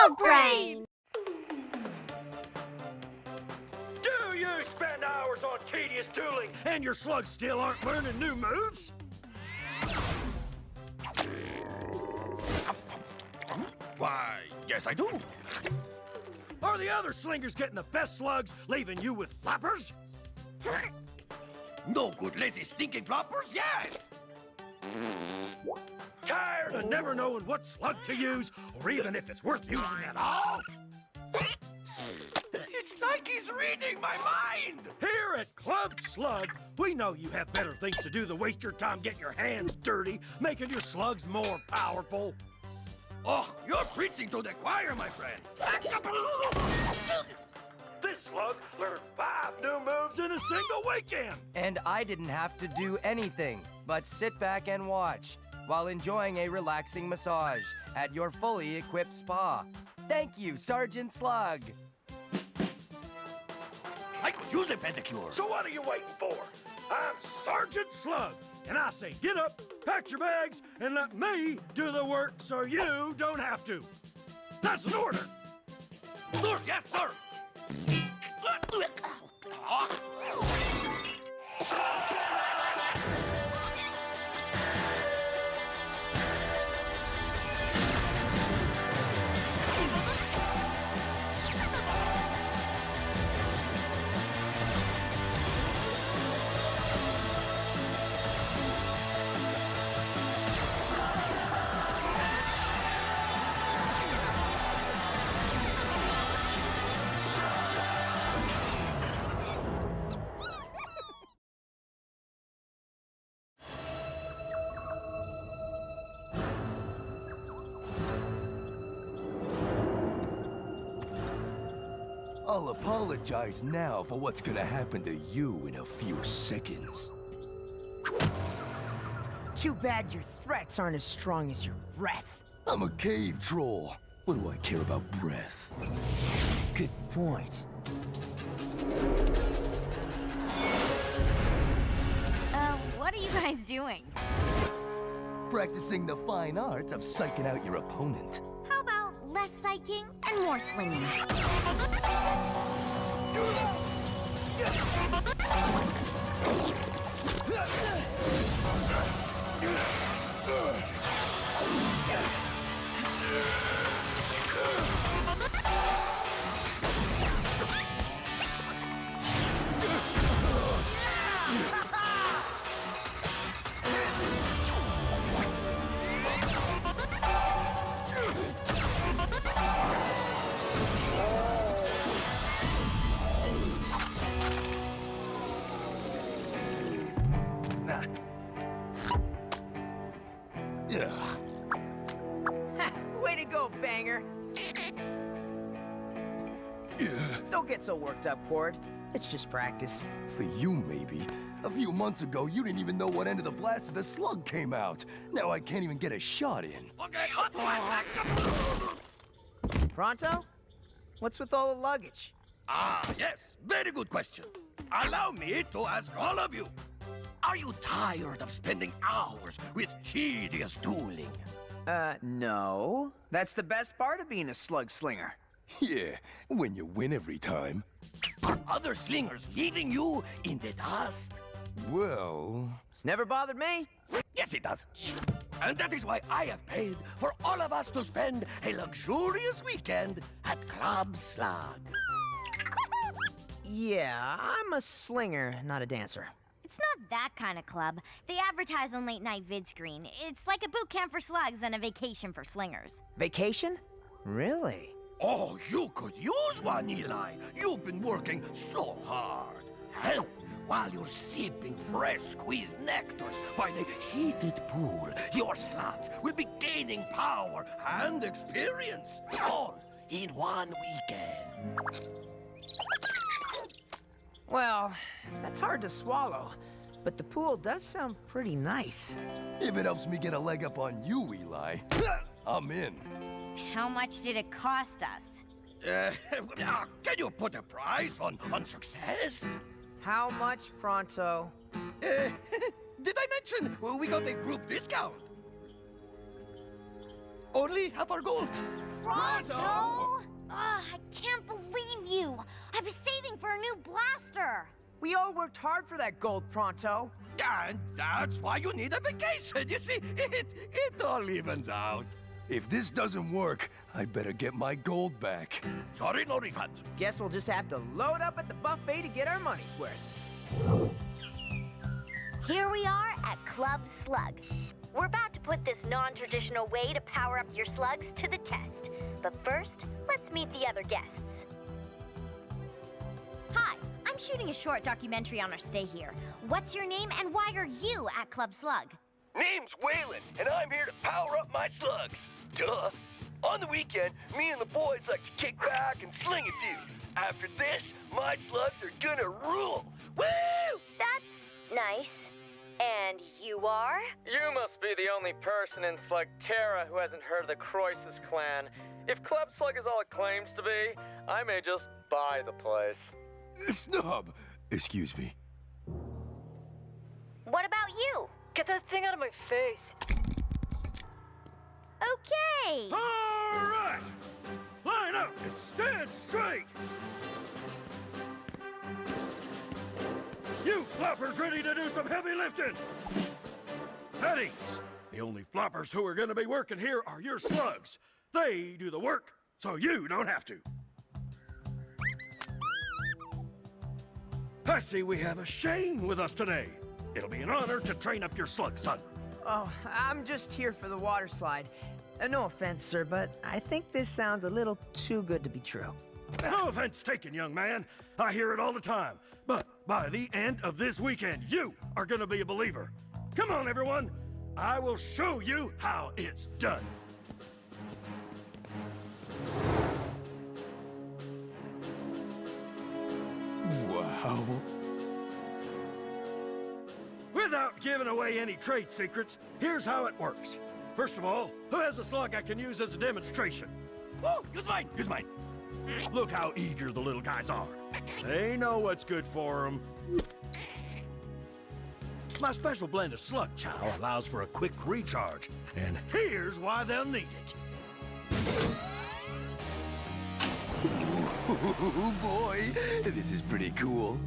WildBrain! Do you spend hours on tedious dueling and your slugs still aren't learning new moves? Why, yes I do. Are the other slingers getting the best slugs, leaving you with flappers? No good lazy stinking floppers, yes! Tired of never knowing what slug to use, or even if it's worth using at all? It's like he's reading my mind! Here at Club Slug, we know you have better things to do than waste your time getting your hands dirty, making your slugs more powerful. Oh, you're preaching to the choir, my friend. This slug learned 5 new moves in a single weekend. And I didn't have to do anything but sit back and watch while enjoying a relaxing massage at your fully equipped spa. Thank you, Sergeant Slug. I could use a pedicure. So what are you waiting for? I'm Sergeant Slug, and I say get up, pack your bags, and let me do the work so you don't have to. That's an order. Sir, yes, sir. I'll apologize now for what's gonna happen to you in a few seconds. Too bad your threats aren't as strong as your breath. I'm a cave troll. What do I care about breath? Good point. What are you guys doing? Practicing the fine art of psyching out your opponent. How about less psyching and more slinging? Way to go, banger! Don't get so worked up, Cord. It's just practice. For you, maybe. A few months ago, you didn't even know what end of the blast of the slug came out. Now I can't even get a shot in. Okay, Pronto? What's with all the luggage? Ah, yes, very good question. Allow me to ask all of you. Are you tired of spending hours with tedious dueling? No. That's the best part of being a slug slinger. Yeah, when you win every time. Are other slingers leaving you in the dust? Well... It's never bothered me. Yes, it does. And that is why I have paid for all of us to spend a luxurious weekend at Club Slug. Yeah, I'm a slinger, not a dancer. It's not that kind of club. They advertise on late night vid screen. It's like a boot camp for slugs and a vacation for slingers. Vacation? Really? Oh, you could use one, Eli. You've been working so hard. Hell, while you're sipping fresh squeezed nectars by the heated pool, your slugs will be gaining power and experience, all in one weekend. Well, that's hard to swallow, but the pool does sound pretty nice. If it helps me get a leg up on you, Eli, I'm in. How much did it cost us? Can you put a price on success? How much, Pronto? Did I mention we got a group discount? Only half our gold. Pronto! I can't believe you! I was saving for a new blaster! We all worked hard for that gold, Pronto. And that's why you need a vacation. You see, it all evens out. If this doesn't work, I better get my gold back. Sorry, no refunds. Guess we'll just have to load up at the buffet to get our money's worth. Here we are at Club Slug. We're about to put this non-traditional way to power up your slugs to the test. But first, let's meet the other guests. Hi, I'm shooting a short documentary on our stay here. What's your name and why are you at Club Slug? Name's Waylon, and I'm here to power up my slugs. Duh. On the weekend, me and the boys like to kick back and sling a few. After this, my slugs are gonna rule. Woo! That's nice. And you are? You must be the only person in Slugterra who hasn't heard of the Croesus clan. If Club Slug is all it claims to be, I may just buy the place. Snub. Excuse me. What about you? Get that thing out of my face. Okay. All right! Line up and stand straight! You floppers ready to do some heavy lifting? At ease. The only floppers who are gonna be working here are your slugs. They do the work, so you don't have to. I see we have a Shane with us today. It'll be an honor to train up your slug, son. Oh, I'm just here for the water slide. No offense, sir, but I think this sounds a little too good to be true. No offense taken, young man. I hear it all the time. But by the end of this weekend, you are gonna be a believer. Come on, everyone. I will show you how it's done. Wow. Without giving away any trade secrets, here's how it works. First of all, who has a slug I can use as a demonstration? Oh, use mine, use mine. Look how eager the little guys are. They know what's good for them. My special blend of slug chow allows for a quick recharge, and here's why they'll need it. Ooh, boy, this is pretty cool.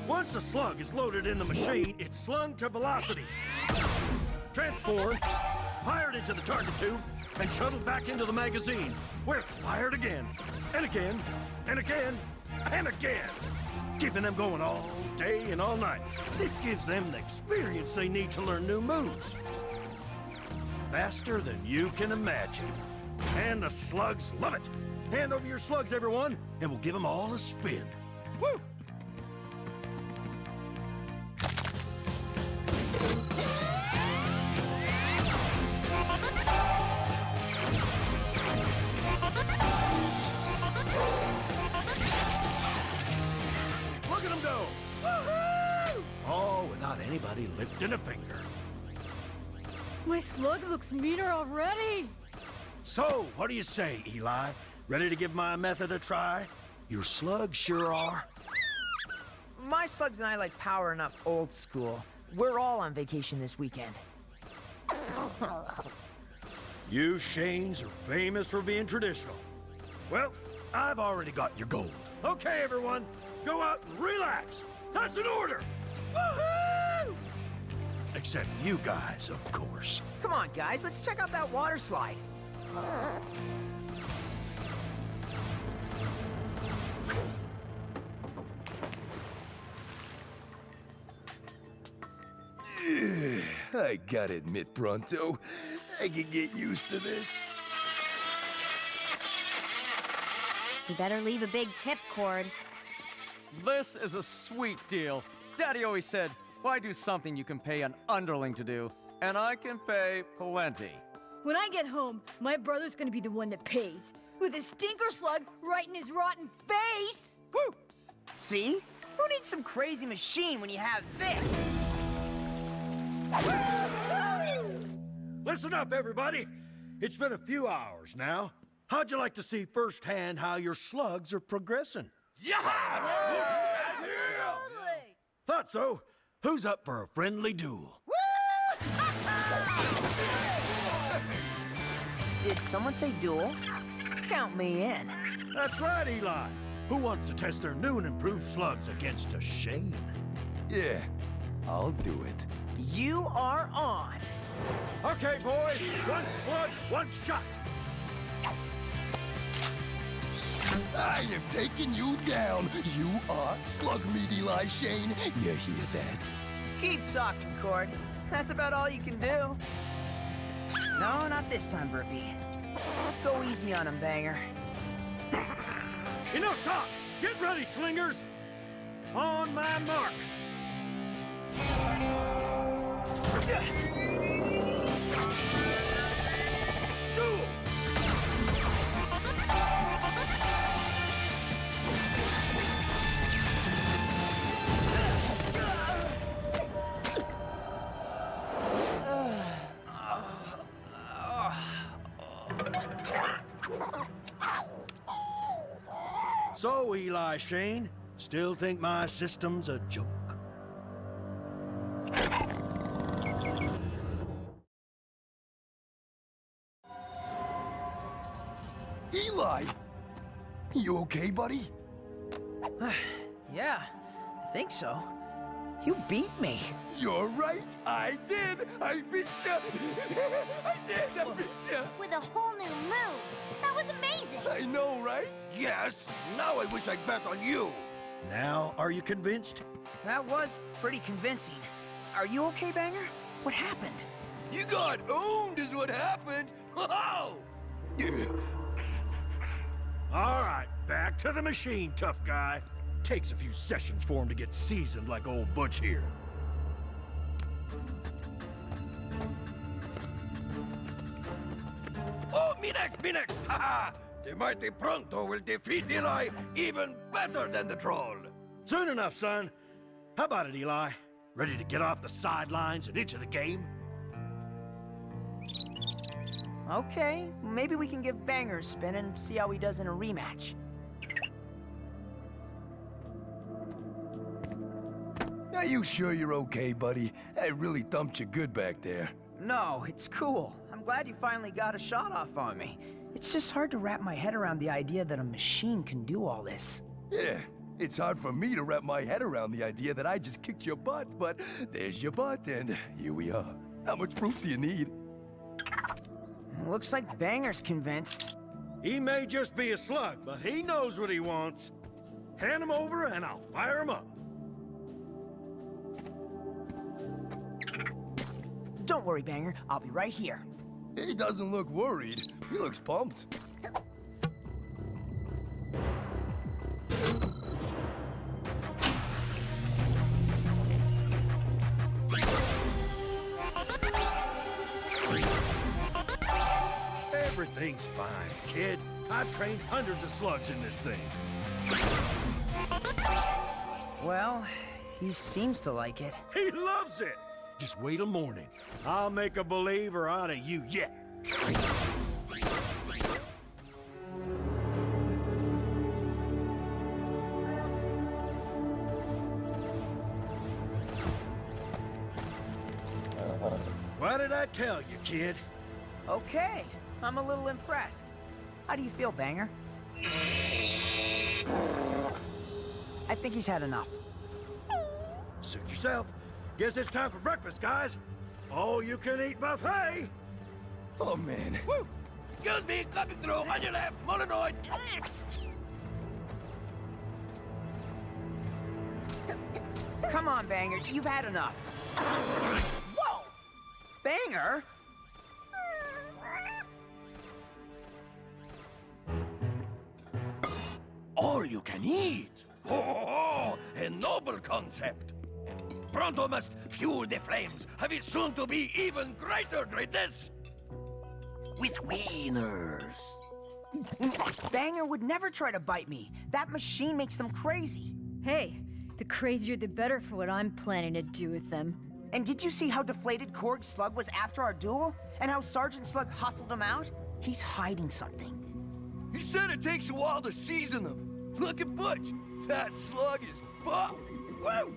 Once the slug is loaded in the machine, it's slung to velocity, transformed, fired into the target tube, and shuttled back into the magazine, where it's fired again, and again, and again, and again, keeping them going all day and all night. This gives them the experience they need to learn new moves. Faster than you can imagine. And the slugs love it. Hand over your slugs, everyone, and we'll give them all a spin. Woo! Look at them go! Woohoo! All without anybody lifting a finger. My slug looks meaner already. So, what do you say, Eli? Ready to give my method a try? Your slugs sure are. My slugs and I like powering up old school. We're all on vacation this weekend. You Shanes are famous for being traditional. Well, I've already got your gold. Okay, everyone, go out and relax. That's an order. Woohoo! Except you guys, of course. Come on, guys, let's check out that water slide. I gotta admit, Pronto, I can get used to this. You better leave a big tip, Cord. This is a sweet deal. Daddy always said, why do something you can pay an underling to do? And I can pay plenty. When I get home, my brother's gonna be the one that pays. With a stinker slug right in his rotten face! Woo! See? Who needs some crazy machine when you have this? Listen up, everybody. It's been a few hours now. How'd you like to see firsthand how your slugs are progressing? Thought so. Who's up for a friendly duel? Did someone say duel? Count me in. That's right, Eli. Who wants to test their new and improved slugs against a Shane? Yeah, I'll do it. You are on. Okay, boys. One slug, one shot. I am taking you down. You are slug meat, Eli Shane. You hear that? Keep talking, Cord. That's about all you can do. No, not this time, Burpee. Go easy on him, Banger. Enough talk. Get ready, slingers. On my mark. Duel. So, Eli Shane, still think my system's a joke? Eli! You okay, buddy? Yeah, I think so. You beat me. You're right. I did. I beat you. I did. I beat you. With a whole new move. That was amazing. I know, right? Yes, now I wish I'd bet on you. Now, are you convinced? That was pretty convincing. Are you okay, Banger? What happened? You got owned is what happened. Wow! All right, back to the machine, tough guy. Takes a few sessions for him to get seasoned like old Butch here. Oh, me next, haha! The mighty Pronto will defeat Eli even better than the troll. Soon enough, son. How about it, Eli? Ready to get off the sidelines and into the game? Okay, maybe we can give Banger a spin and see how he does in a rematch. Are you sure you're okay, buddy? I really thumped you good back there. No, it's cool. I'm glad you finally got a shot off on me. It's just hard to wrap my head around the idea that a machine can do all this. Yeah, it's hard for me to wrap my head around the idea that I just kicked your butt, but there's your butt, and here we are. How much proof do you need? Looks like Banger's convinced. He may just be a slug, but he knows what he wants. Hand him over and I'll fire him up. Don't worry, Banger. I'll be right here. He doesn't look worried. He looks pumped. Everything's fine, kid. I've trained hundreds of slugs in this thing. Well, he seems to like it. He loves it. Just wait till morning. I'll make a believer out of you yet. What did I tell you, kid? Okay, I'm a little impressed. How do you feel, Banger? I think he's had enough. Suit yourself. Guess it's time for breakfast, guys. All-you-can-eat buffet. Oh, man. Woo! Excuse me, coming through on your left, Molinoid. Come on, Banger, you've had enough. Whoa! Banger? All you can eat. Oh, a noble concept. Pronto must fuel the flames of its soon-to-be even greater greatness. With wieners. Banger would never try to bite me. That machine makes them crazy. Hey, the crazier the better for what I'm planning to do with them. And did you see how deflated Korg's Slug was after our duel? And how Sergeant Slug hustled him out? He's hiding something. He said it takes a while to season them. Look at Butch. That slug is buff. Woo!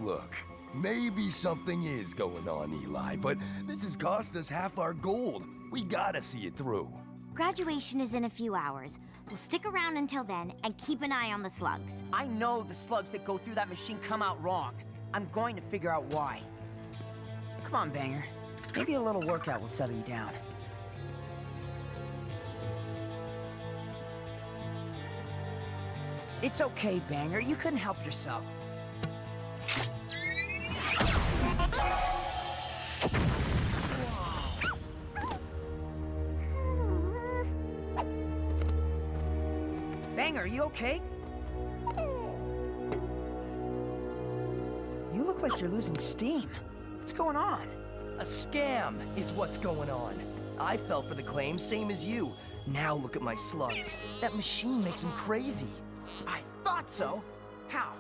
Look, maybe something is going on, Eli, but this has cost us half our gold. We gotta see it through. Graduation is in a few hours. We'll stick around until then and keep an eye on the slugs. I know the slugs that go through that machine come out wrong. I'm going to figure out why. Come on, Banger. Maybe a little workout will settle you down. It's okay, Banger. You couldn't help yourself. Banger, are you okay? You look like you're losing steam. What's going on? A scam is what's going on. I fell for the claim, same as you. Now look at my slugs. That machine makes them crazy. I thought so. How?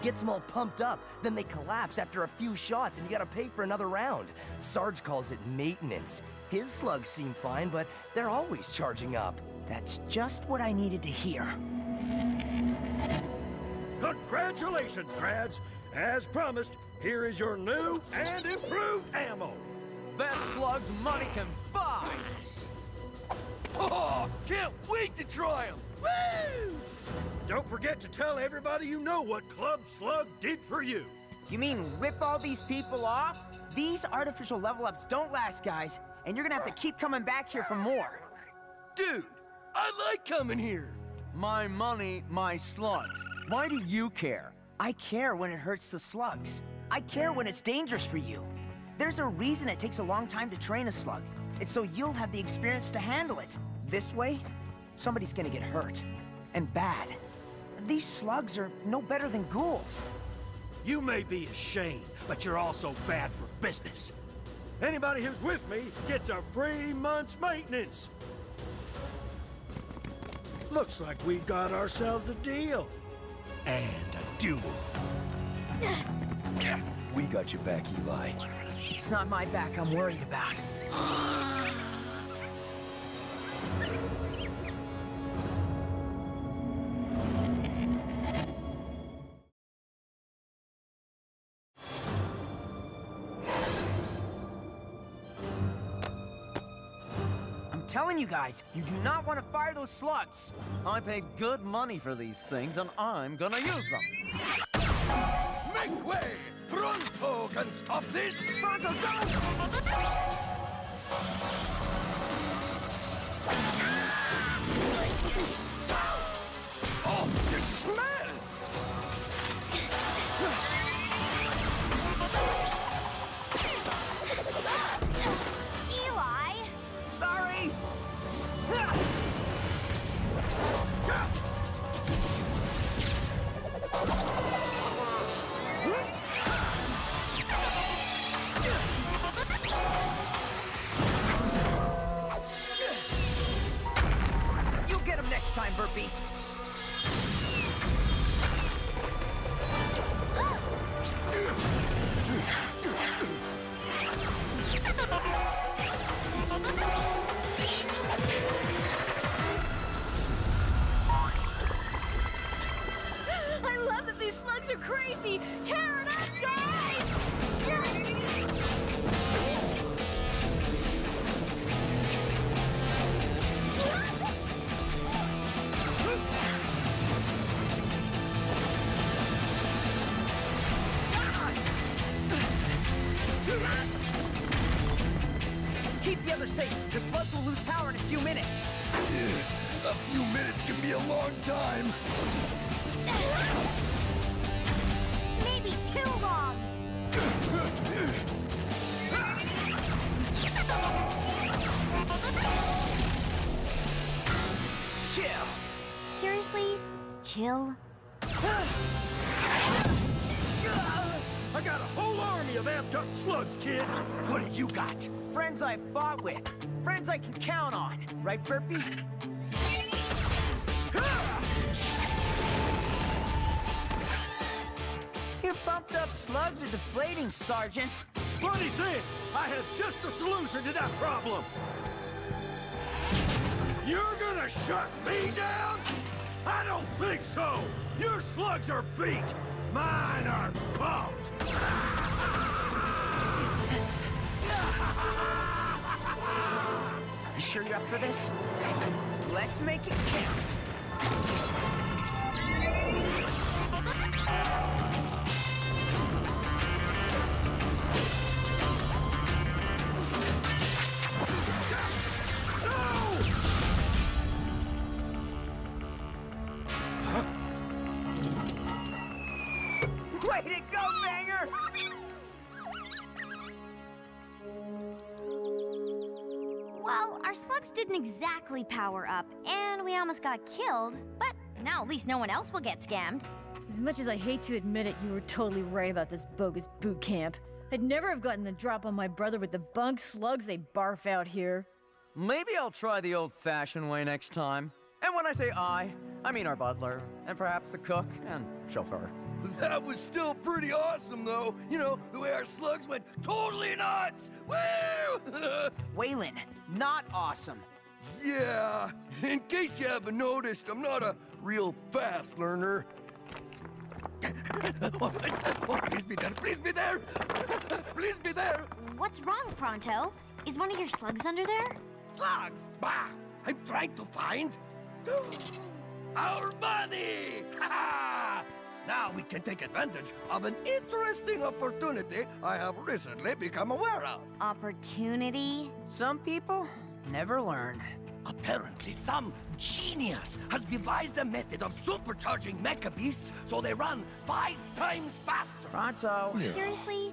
Gets them all pumped up, then they collapse after a few shots and you gotta pay for another round. Sarge calls it maintenance. His slugs seem fine, but they're always charging up. That's just what I needed to hear. Congratulations, grads! As promised, here is your new and improved ammo. Best slugs money can buy! Oh, can't wait to try them! Woo! Don't forget to tell everybody you know what Club Slug did for you. You mean rip all these people off? These artificial level-ups don't last, guys, and you're gonna have to keep coming back here for more. Dude, I like coming here. My money, my slugs. Why do you care? I care when it hurts the slugs. I care when it's dangerous for you. There's a reason it takes a long time to train a slug. It's so you'll have the experience to handle it. This way, somebody's gonna get hurt. And bad. These slugs are no better than ghouls. You may be a Shane, but you're also bad for business. Anybody who's with me gets a free month's maintenance. Looks like we got ourselves a deal. And a duel. We got your back, Eli. It's not my back I'm worried about. I'm telling you guys, you do not want to fire those slugs. I pay good money for these things, and I'm gonna use them. Make way! Pronto can stop this! Bronco, go! Oh, the smell! Eli! Sorry! You'll get him next time, Burpee. I love that these slugs are crazy! Tear it up, guys! Keep the others safe. The slugs will lose power in a few minutes. A few minutes can be a long time. Maybe too long. Chill. Seriously? Chill? I got a whole army of amped up slugs, kid. What do you got? Friends I've fought with. Friends I can count on. Right, Burpee? Your bumped up slugs are deflating, Sergeant. Funny thing, I have just a solution to that problem. You're gonna shut me down? I don't think so. Your slugs are beat. Mine are pumped. You sure you're up for this? Let's make it count. Way to go, Banger! Well, our slugs didn't exactly power up, and we almost got killed, but now at least no one else will get scammed. As much as I hate to admit it, you were totally right about this bogus boot camp. I'd never have gotten the drop on my brother with the bunk slugs they barf out here. Maybe I'll try the old-fashioned way next time. And when I say I mean our butler, and perhaps the cook and chauffeur. That was still pretty awesome, though. You know, the way our slugs went totally nuts. Woo! Waylon, not awesome. Yeah, in case you haven't noticed, I'm not a real fast learner. Oh, please be there, please be there! Please be there! What's wrong, Pronto? Is one of your slugs under there? Slugs! Bah! I'm trying to find our money! Ha! Now we can take advantage of an interesting opportunity I have recently become aware of. Opportunity? Some people never learn. Apparently, some genius has devised a method of supercharging mecha beasts so they run 5 times faster. Pronto. Seriously?